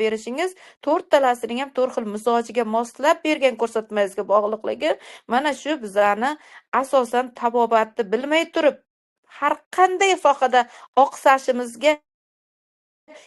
berishingiz to'rttalasining ham to'rt xil mizojiga moslab bergan ko'rsatmangizga bog'liqligi mana shu bizani asosan tabobatni bilmay turib har qanday sohada oqsashimizga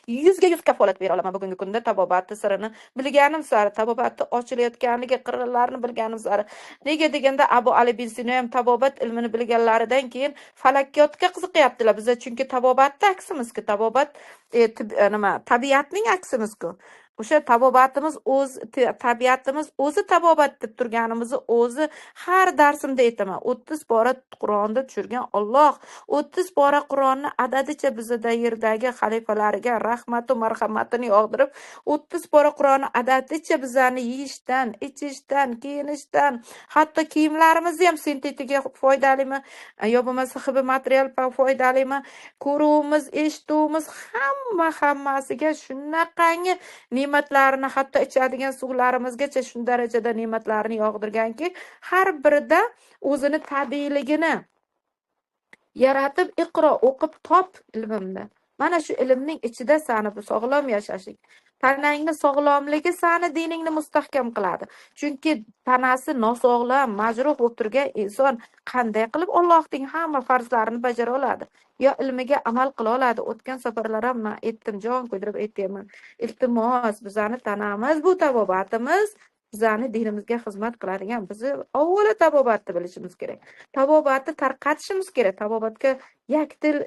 100% kafolat bera olaman bugungi kunda tabobatni sirini bilganim sari tabobatni ochilayotganligi qirralarini bilganim sari nega deganda Abu Ali bin Sino ham tabobat ilmini bilganlaridan keyin falakiyotga qiziqyaptilar biza chunki tabobatni aksimizku tabobat nima tabiatning aksimizku o'sha tabobatimiz tabiatimiz o'zi tabobat deb turganimizni o'zi har darsimda aytaman 30 bora Qur'onda tushirgan Alloh 30 bora Qur'onni adadicha bizda yerdagi xalifalariga rahmatu marhamatini yog'dirib 30 bora Qur'onni adadicha bizani yeyishdan ichishdan kiyinishdan hatto kiyimlarimizni ham sintetikaga foydalimi yo bo'lmasa hibli material foydalimi ko'ruvimiz eshituvimiz hammasiga shunaqangi ne'matlarini hatto ichadigan suvlarimizgacha shu darajada ne'matlarini yog'dirganki har birida o'zini tabiiyligini yaratib iqro o'qib top ilmimda mana shu ilmning ichida sani sog'lom yashashing tanangni sog'lomligi sani diningni mustahkam qiladi chunki tanasi nosog'lom majruh bo'lib turgan inson qanday qilib Allohning hamma farzlarini bajara oladi yo ilmiga amal qila oladi o'tgan safarlar ham men aytdim jon kuydirib aytayman iltimos bizani tanamiz bu tabobatimiz bizani dinimizga xizmat qiladigan bizni avvalo tabobatni bilishimiz kerak tabobatni tarqatishimiz kerak tabobatga yakdil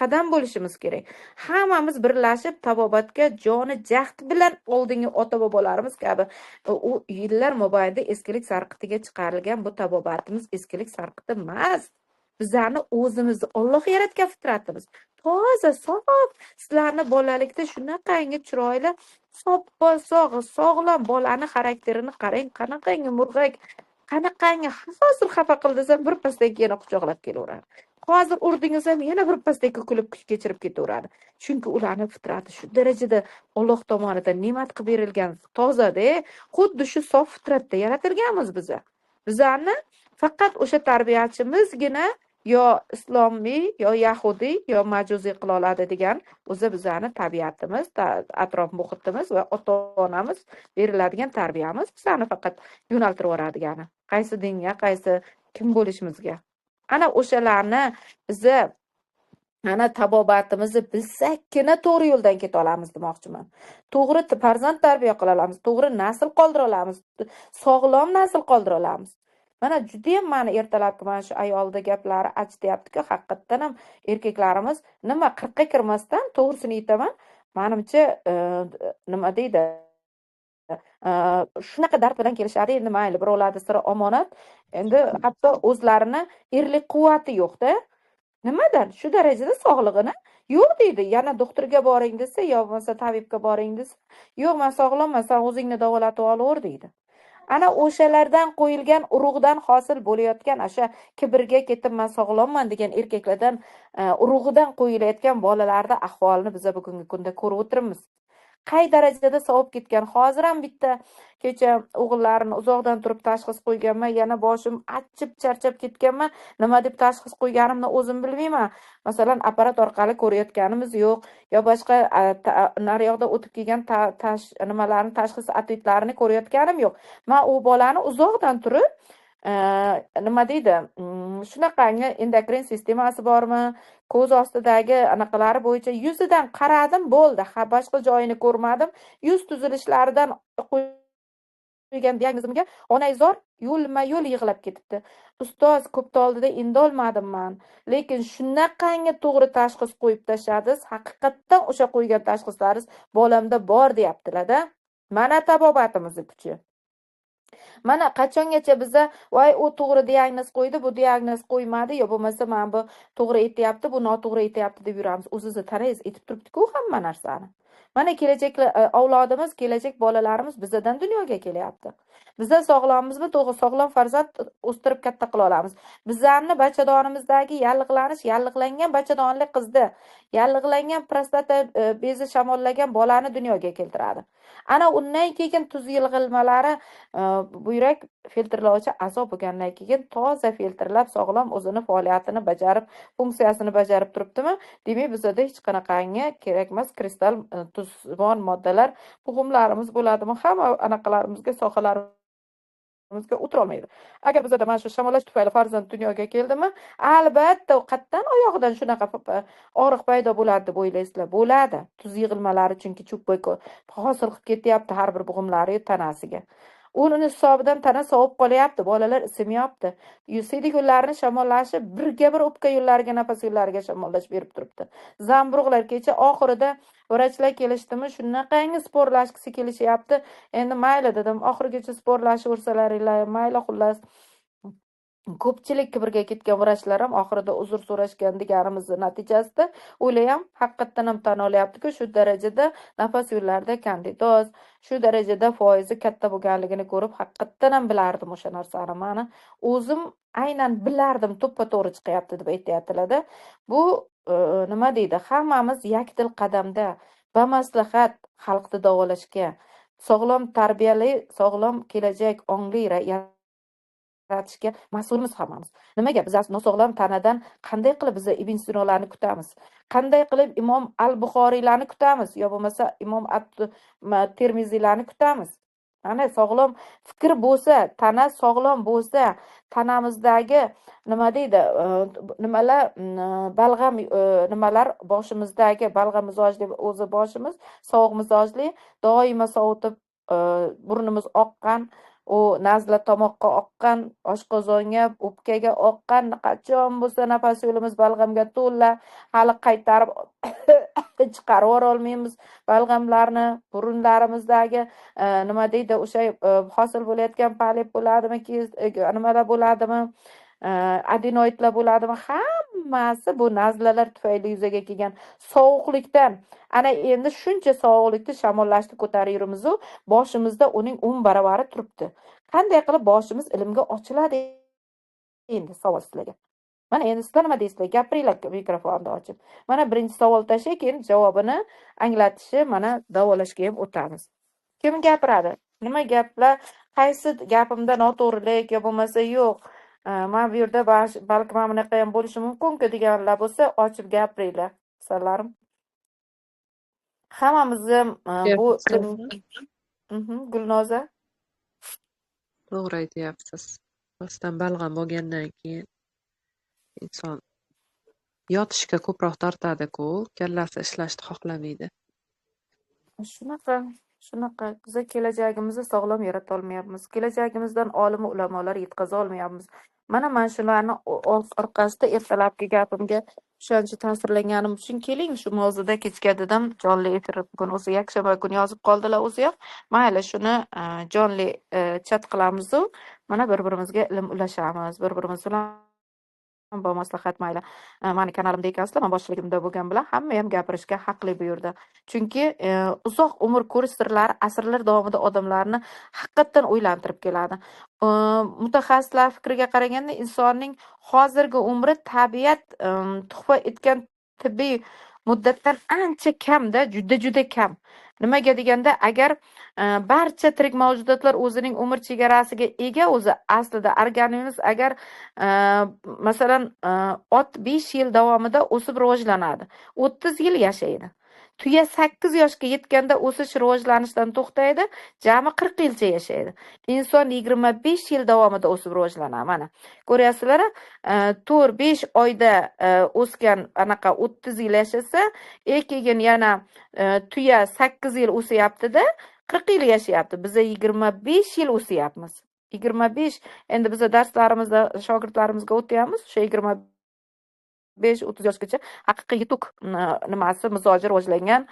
qadam bo'lishimiz kerak hammamiz birlashib tabobatga joni jahd bilan oldingi ota bobolarimiz kabi u yillar mobaynida eskilik sarqitiga chiqarilgan bu tabobatimiz eskilik sarqiti emas bizani o'zimizni Alloh yaratgan fitratimiz toza sof sizlarni bolalikda shunaqangi chiroyli sog'lom bolani xarakterini qarang qanaqangi murg'ak qanaqangi hozir xafa qil desam bir pasdan yana quchoqlab kelaveradi hozir urdingiz ham yana bir pasdan kulib kechirib ketaveradi chunki ularning fitrati shu darajada Alloh tomonidan ne'mat qilib berilgan tozada xuddi shu sof fitratda yaratilganmiz bizani faqat o'sha tarbiyachimizgina yo islomiy yo yahudiy yo majuziy qila oladi degan o'zi bizani tabiatimiz atrof muhitimiz va ota onamiz beriladigan tarbiyamiz bizani faqat yo'naltirib yuboradigani qaysi dinga qaysi kim bo'lishimizga ana o'shalarni bizni ana tabobatimizni bilsakkina to'g'ri yo'ldan keta olamiz demoqchiman to'g'ri farzand tarbiya qila olamiz to'g'ri nasl qoldira olamiz sog'lom nasl qoldira olamiz mana judayam meni ertalabki mana shu ayolda gaplari achityapti-ku haqiqatdan ham erkaklarimiz nima 40 ga kirmasdan to'g'risini aytaman menimcha nima deydi shunaqa dard bilan kelishadi endi mayli birovlarni siri omonat endi hatto o'zlarini erlik quvvati yo'qda nimadan shu darajada sog'lig'ini yo'q deydi yana doktorga boring desa yo bo'lmasa tabibga boring desa yo'q men sog'lomman sen o'zingni davolatib olaver deydi ana o'shalardan qo'yilgan urug'dan hosil bo'layotgan o'sha kibrga ketib men sog'lomman degan erkaklardan urug'idan qo'yilayotgan bolalarning ahvolini biz bugungi kunda ko'rib o'tiribmiz qay darajada sovib ketgan hozir ham bitta kecha o'g'illarini uzoqdan turib tashxis qo'yganman yana boshim achchib charchab ketganman nima deb tashxis qo'yganimni o'zim bilmayman masalan apparat orqali ko'rayotganimiz yo'q yo boshqa naryoqda o'tib kelgan nimalarni tashxis atletlarini ko'rayotganim yo'q men u bolani uzoqdan turib nima deydi shunaqangi endokrin sistemasi bormi ko'z ostidagi anaqalari bo'yicha yuzidan qaradim bo'ldi boshqa joyini ko'rmadim yuz tuzilishlaridan qo'ygan diagnozimga onaizor yo'lma yo'l yig'lab ketibdi ustoz ko'pni oldida indolmadim man lekin shunaqangi to'g'ri tashxis qo'yib tashladiz haqiqatdan o'sha qo'ygan tashxislaringiz bolamda bor deyaptilarda mana tabobatimizni kuchi mana qachongacha biza voy u to'g'ri diagnoz qo'ydi bu diagnoz qo'ymadi yo bo'lmasa mana bu to'g'ri aytyapti bu noto'g'ri aytyapti deb yuramiz o'zingizni tanangiz aytib turibdi-ku hamma narsani mana kelajak avlodimiz kelajak bolalarimiz bizdan dunyoga kelyapti Biza sog'lommizmi? To'g'ri, sog'lom farzand o'stirib katta qila olamiz. Bizlarni bachadonimizdagi yallig'langan bachadonli qizni, yallig'langan prostata bezi shamollagan bolani dunyoga keltiradi. Ana undan keyin tuz yig'ilmalari buyrak filtrlovchi a'zo bo'lgandan keyin toza filtrlab sog'lom o'zini faoliyatini bajarib, funksiyasini bajarib turibdimi? Demak, bizda hech qanaqangi kerak emas kristal tuzvon moddalar muhimlarimiz bo'ladimi? Hamma anaqalarimizga sohalarimizga o'tirolmaydi. Agar bizda mana shu shamollash tufayli farzand dunyoga keldimi, albatta qatdan oyog'idan shunaqa og'riq paydo bo'ladi deb o'ylaysizlar. Bo'ladi. Tuz yig'ilmalari chunki cho'kbek hosil qilib ketyapti har bir bo'g'imlari tanasiga. Uning hisobidan tana sovib qolyapti, bolalar isimayapti. Siydik yo'llarini shamollashi birga bir o'pka yo'llariga, nafas yo'llariga shamollash berib turibdi. Zamburug'lar kecha oxirida vrachlar kelishdimi, shunaqangi sporlashgisi kelishyapti. Endi mayli dedim, oxirigacha sporlashaversalaringlar, mayli xullas. Ko'pchilik kibrga ketgan vrachlar ham oxirida uzr so'rashgan deganimizni natijasida o'layam haqiqatdan ham tan olyapti-ku, shu darajada nafas yo'llarida kandidoz, shu darajada foizi katta bo'lganligini ko'rib haqiqatdan ham bilardim o'sha narsani. Mani o'zim aynan bilardim, to'ppa-to'g'ri chiqyapti deb aytayaptilar-da. Bu nima deydi? Hammamiz yakdil qadamda bamaslahat xalqni davolashga, sog'lom tarbiyali, sog'lom kelajak ongli yaratishga mas'ulmiz hammamiz. Nimaga biz nosog'lom tanadan qanday qilib biz Ibn Sinolarni kutamiz? Qanday qilib Imom al-Buxoriylarni kutamiz? Yo bo'lmasa Imom at-Termiziylarni kutamiz? Ana sog'lom fikr bo'lsa, tana sog'lom bo'lsa, tanamizdagi nima deydi, nimalar balg'am nimalar boshimizdagi balg'am mizojli o'zi boshimiz sovuq mizojli, doimo sovutib burnimiz oqqan, u nazla tomoqqa oqqan, oshqozonga, o'pkaga oqqan, qachon bo'lsa nafas yo'limiz balg'amga to'la, hali qaytarib chiqarib olmaymiz balg'amlarni, burunlarimizdagi nima deydi, o'sha hosil bo'layotgan polip bo'ladimi, nimalar bo'ladimi, adenoidlar bo'ladimi, hammasi bu nazlalar tufayli yuzaga kelgan sovuqlikdan. Ana endi shuncha sovuqlikni shamollashni ko'tarib yurimiz-u, boshimizda uning 10 baravari turibdi. Qanday qilib boshimiz ilmga ochiladi endi savol sizlarga. Mana endi sizlar nima deysizlar? Gapiringlar mikrofonni ochib. Mana birinchi savol tashlay, keyin javobini anglatishi, mana davolashga ham o'tamiz. Kim gapiradi? Nima gaplar? Qaysi gapimda noto'g'rilik yo bo'lmasa yo'q? Men bu yerda balki mana bunaqa ham bo'lishi mumkin-ku deganlar bo'lsa, ochib gapiringlar. Sizlarım. Hammamiz ham bu Gulnoza to'g'ri aytyapsiz. Rostdan balg'am bo'lgandan keyin inson yotishga ko'proq tortadi-ku, kallasi ishlashni xohlamaydi. Shunaqa biz kelajagimizni sog'lom yarata olmayapmiz. Kelajagimizdan olim ulamolar yetkaza olmayapmiz. Mana shularni orqasida ertalabki gapimga shuncha ta'sirlanganim uchun keling shu mavzuda kechga dedim jonli efir bugun o'zi yakshanba kuni yozib qoldilar o'zi ham. Mayli shuni jonli chat qilamiz-u, mana bir-birimizga ilm ulashamiz, bir-birimiz bilan maslahat mayli. Mani kanalimda ekansizlar, men boshligimda bo'lgan bilan hamma ham gapirishga haqli bu yerda. Chunki uzoq umr ko'rish sirlari asrlar davomida odamlarni haqiqatan o'ylantirib keladi. Mutaxassislar fikriga qaraganda insonning hozirgi umri tabiat tuhfa etgan tibbiy muddatdan ancha kamda, juda kam. Nimaga deganda, agar barcha tirik mavjudotlar o'zining umr chegarasiga ega, o'zi aslida organizm agar masalan ot 5 yil davomida o'sib rivojlanadi, 30 yil yashaydi. Tuya 8 yoshga yetganda o'sish rivojlanishdan to'xtaydi, jami 40 yilcha yashaydi. Inson 25 yil davomida o'sib rivojlanadi. Mana ko'ryapsizlar, 4-5 oyda o'sgan anaqa 30 yil yashasa, keyin yana tuya 8 yil o'sayapti-da, 40 yil yashayapti. Biz 25 yil o'sayapmiz. 25 endi biz darslarimizda shogirdlarimizga o'tayapmiz, o'sha 25-30 yoshgacha haqiqiy yutuq nimasi mizoji rivojlangan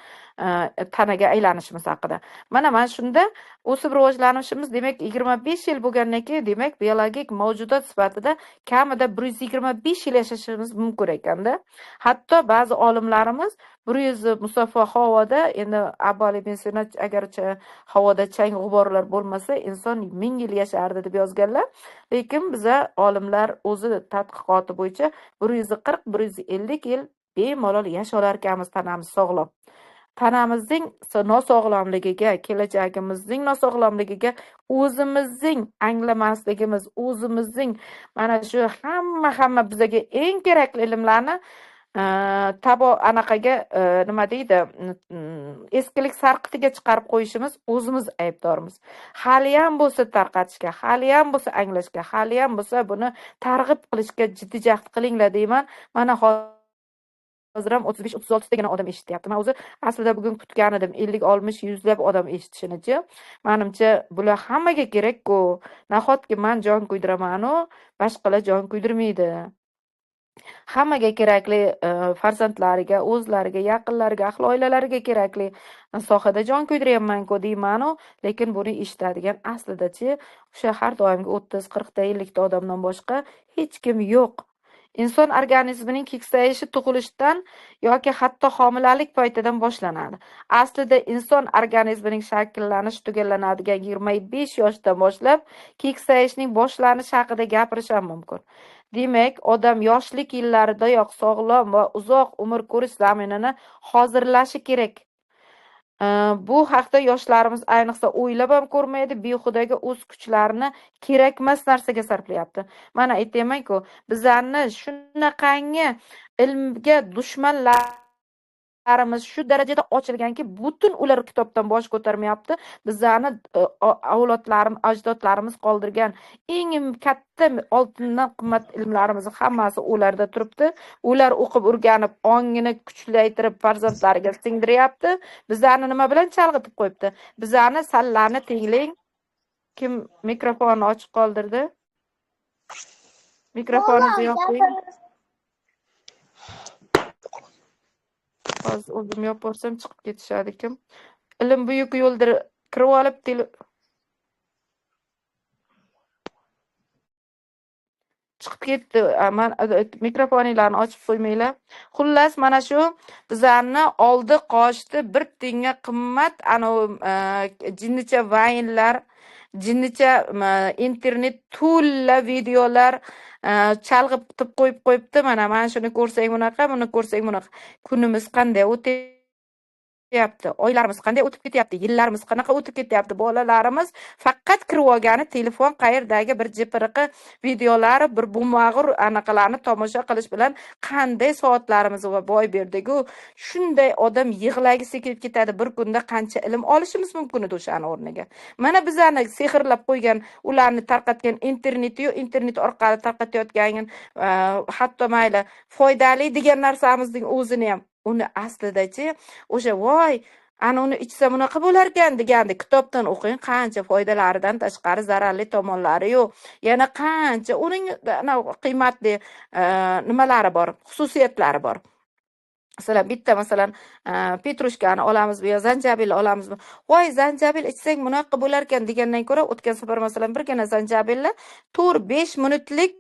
tanaga aylanishimiz haqida. Mana shunda o'sib rivojlanishimiz, demak 25 yil bo'lgandan keyin, demak biologik mavjudot sifatida kamida 125 yil yashashimiz mumkin ekanda. Hatto ba'zi olimlarimiz 100 musaffo havoda, endi avvaliy pensionat agarcha havoda chang g'uborlar bo'lmasa inson 1000 yil yashardi deb yozganlar. Lekin biza olimlar o'zi tadqiqoti bo'yicha 140-150 yil bemalol yasholar ekanmiz, tanamiz sog'lom. Tanamizning nosog'lomligiga, kelajagimizning nosog'lomligiga o'zimizning anglamasligimiz, o'zimizning mana shu hamma bizaga eng kerakli ilmlarni anaqaga nima deydi, eskilik sarqitiga chiqarib qo'yishimiz o'zimiz aybdormiz. Haliyam bo'lsa tarqatishga, haliyam bo'lsa anglashga, haliyam bo'lsa buni targ'ib qilishga jiddiy jahd qilinglar deyman. Mana hozir ham 35-36 degina odam eshityapti. Men o'zi aslida bugun kutgan edim 50-60 yuzlab odam eshitishini-chi. Menimcha bular hammaga kerak-ku. Nahotki men jon kuydiramanu, boshqalar jon kuydirmaydi. Hammaga kerakli farzandlariga, o'zlariga, yaqinlariga, ahli oilalariga kerakli sohada jon kuydiryapman-ku deymanu, lekin buni eshitadigan aslida-chi o'sha har doimgi 30-40 ta 50 ta odamdan boshqa hech kim yo'q. Inson organizmining keksayishi tug'ilishdan yoki hatto homilalik paytidan boshlanadi. Aslida inson organizmining shakllanishi tugallanadigan 25 yoshdan boshlab keksayishning boshlanishi haqida gapirish ham mumkin. Demak, odam yoshlik yillaridayoq sog'lom va uzoq umr ko'rish zaminini hozirlashi kerak. Bu haqda yoshlarimiz ayniqsa o'ylab ham ko'rmaydi, behudaga o'z kuchlarini kerakmas narsaga sarflayapti. Mana aytayman-ku, bizlarni shunaqangi ilmga dushmanlarimiz shu darajada ochilganki, butun ular kitobdan bosh ko'tarmayapti. Bizlarni avlodlarimiz, ajdodlarimiz qoldirgan eng katta oltindan qimmat ilmlarimiz hammasi ularda turibdi. Ular o'qib o'rganib, ongini kuchlaytirib farzandlariga singdiryapti. Bizlarni nima bilan chalg'itib qo'yibdi? Bizlarni sallarni tinglang. Kim mikrofonni ochiq qoldirdi? Mikrofoningizni yoping. Hozir o'zim yopib ko'rsam chiqib ketishadi kim. Ilm buyuk yo'ldir kirib olib chiqib ketdi. Men mikrofoninglarni ochib qo'ymanglar. Xullas, mana shu bizlarni oldi qochdi bir tenga qimmat jinnicha vaynlar, jinnicha internet to'la videolar chalg'itib qo'yibdi. Mana shuni ko'rsang bunaqa, buni ko'rsang bunaqa. Kunimiz qanday o'tyapti? Oylarimiz qanday o'tib ketyapti? Yillarimiz qanaqa o'tib ketyapti? Bolalarimiz faqat kirib olgani telefon qayerdagi bir jipiriqi videolari, bir bumag'ur anaqalarni tomosha qilish bilan qanday soatlarimizni va boy berdik-ku. Shunday odam yig'lagisi kelib ketadi. Bir kunda qancha ilm olishimiz mumkin edi o'shani o'rniga. Mana bizlarni sehrlab qo'ygan, ularni tarqatgan internetni-yu, internet orqali tarqatayotgan hatto mayli foydali degan narsamizning o'zini ham uni aslida-chi o'sha voy ana uni ichsa bunaqa bo'lar ekan degandi. Kitobdan o'qing, qancha foydalaridan tashqari zararli tomonlari yo'q. Yana qancha uning qiymatli nimalari bor, xususiyatlari bor. Masalan, petrushkani olamizmi yo zanjabilni olamizmi? Voy, zanjabil ichsang bunaqa bo'lar ekan degandan ko'ra o'tgan safar masalan birgina zanjabilni 4-5 minutlik